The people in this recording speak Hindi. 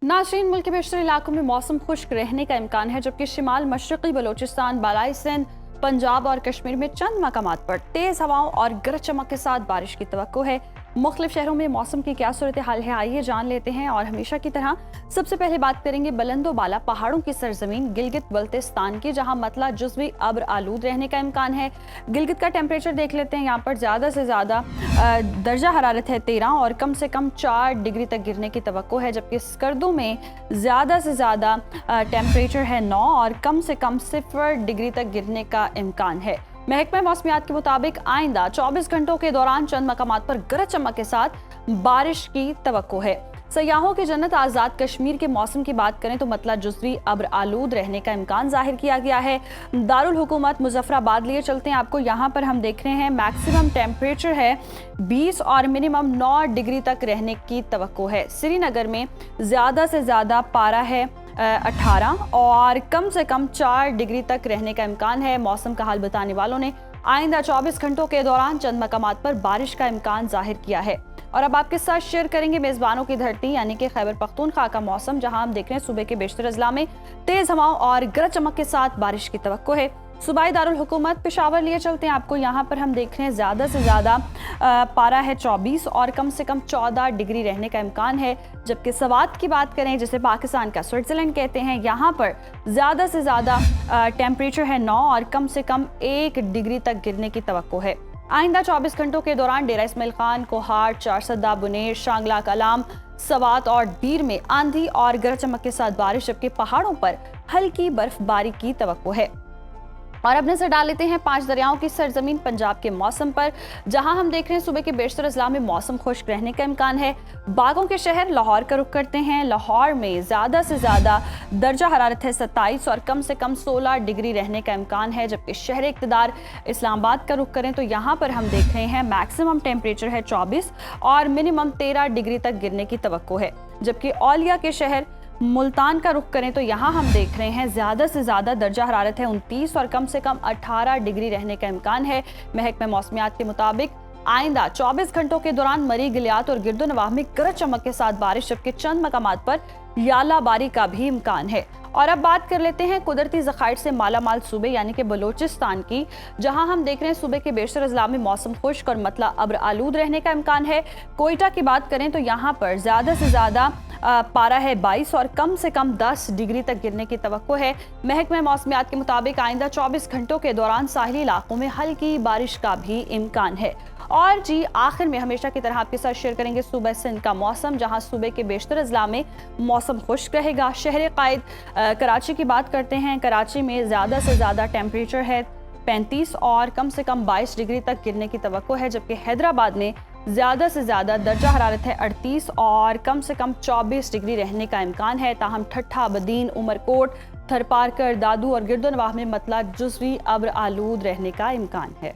नाज़रीन, मुल्क के बेशतर इलाकों में मौसम खुश्क रहने का इम्कान है, जबकि शिमाल मशरक़ी बलोचिस्तान, बालाई सिंध, पंजाब और कश्मीर में चंद मकामात पर तेज़ हवाओं और गरज चमक के साथ बारिश की तवक्को है। मुख्तलिफ शहरों में मौसम की क्या सूरत हाल है, आइए जान लेते हैं। और हमेशा की तरह सबसे पहले बात करेंगे बुलंदो बाला पहाड़ों की सरजमीन गिलगित बल्तिस्तान की, जहां मतला जुज़वी अब्र आलूद रहने का इम्कान है। गिलगित का टेम्परेचर देख लेते हैं। यहाँ पर ज़्यादा से ज़्यादा दर्जा हरारत है 13 और कम से कम 4 डिग्री तक गिरने की तवक्को है, जबकि स्कर्दू में ज़्यादा से ज़्यादा टेम्परेचर है 9 और कम से कम 0 डिग्री तक गिरने का इम्कान है। महकमा मौसमियात के मुताबिक आइंदा 24 घंटों के दौरान चंद मकामात पर गरज चमक के साथ बारिश की तवक्को है। सयाहों की जन्नत आज़ाद कश्मीर के मौसम की बात करें तो मतला जुज़वी अब्र आलूद रहने का इम्कान जाहिर किया गया है। दारुल हुकूमत मुजफ्फराबाद लिए चलते हैं आपको। यहाँ पर हम देख रहे हैं मैक्सिमम टेम्परेचर है 20 और मिनिमम 9 डिग्री तक रहने की तवक्को है। श्रीनगर में ज़्यादा से ज़्यादा पारा है 18 और कम से कम 4 डिग्री तक रहने का इम्कान है। मौसम का हाल बताने वालों ने आइंदा 24 घंटों के दौरान चंद मकामात पर बारिश का इम्कान जाहिर किया है। और अब आपके साथ शेयर करेंगे मेज़बानों की धरती यानी कि खैबर पख्तूनख्वा का मौसम, जहां हम देख रहे हैं सुबह के बेशतर अजला में तेज हवाओं और गरज चमक के साथ बारिश की तवक्को है। सूबाई दारुल हुकूमत पेशावर लिए चलते हैं आपको। यहाँ पर हम देख रहे हैं ज़्यादा से ज़्यादा पारा है 24 और कम से कम 14 डिग्री रहने का इम्कान है। जबकि सवात की बात करें, जिसे पाकिस्तान का स्विट्ज़रलैंड कहते हैं, यहाँ पर ज़्यादा से ज़्यादा टेम्परेचर है 9 और कम से कम 1 डिग्री तक गिरने की तवक्को है। आइंदा 24 घंटों के दौरान डेरा इस्माइल खान, कोहाट, चारसदा, बुनेर, शांगला, कलाम, सवात और दीर में आंधी और गरज चमक के साथ बारिश, जबकि पहाड़ों पर हल्की बर्फबारी की तवक्को है। और अब नजर डाल लेते हैं 5 दरियाओं की सरजमीन पंजाब के मौसम पर, जहां हम देख रहे हैं सुबह के बेशतर अजला में मौसम खुश्क रहने का इम्कान है। बागों के शहर लाहौर का रुख करते हैं। लाहौर में ज़्यादा से ज़्यादा दर्जा हरारत है 27 और कम से कम 16 डिग्री रहने का इम्कान है। जबकि शहर इक़्तिदार इस्लामाबाद का रुख करें तो यहाँ पर हम देख रहे हैं मैक्सिमम टेम्परेचर है 24 और मिनिमम 13 डिग्री तक गिरने की तवक्को है। जबकि औलिया के शहर मुल्तान का रुख करें तो यहाँ हम देख रहे हैं ज़्यादा से ज़्यादा दर्जा हरारत है 29 और कम से कम 18 डिग्री रहने का इम्कान है। महकमा मौसमियात के मुताबिक आइंदा 24 घंटों के दौरान मरी, गिलियात और गिरदो नवाह में गरज चमक के साथ बारिश, जबकि चंद मकामात पर यालाबारी का भी इम्कान है। और अब बात कर लेते हैं कुदरती ज़खायर से मालामाल सूबे यानी कि बलोचिस्तान की, जहां हम देख रहे हैं सुबह के बेशतर अजला में मौसम खुश्क और मतला अब्र आलूद रहने का इम्कान है। कोयटा की बात करें तो यहाँ पर ज़्यादा से ज़्यादा पारा है 22 और कम से कम 10 डिग्री तक गिरने की तवक्को है। महकमा मौसमियात के मुताबिक आइंदा 24 घंटों के दौरान साहिली इलाकों में हल्की बारिश का भी इम्कान है। और जी आखिर में हमेशा की तरह आपके साथ शेयर करेंगे सुबह सिंध का मौसम, जहां सुबह के बेशतर अजला में मौसम खुश्क रहेगा। शहर कायद कराची की बात करते हैं। कराची में ज़्यादा से ज़्यादा टेम्परेचर है 35 और कम से कम 22 डिग्री तक गिरने की तवक्को है। जबकि हैदराबाद में ज़्यादा से ज़्यादा दर्जा हरारत है 38 और कम से कम 24 डिग्री रहने का इम्कान है। ताहम ठट्ठा, बदीन, उमरकोट, थरपारकर, दादू और गिरदो नवाह में मतला जुज़वी अब्र आलूद रहने का इम्कान है।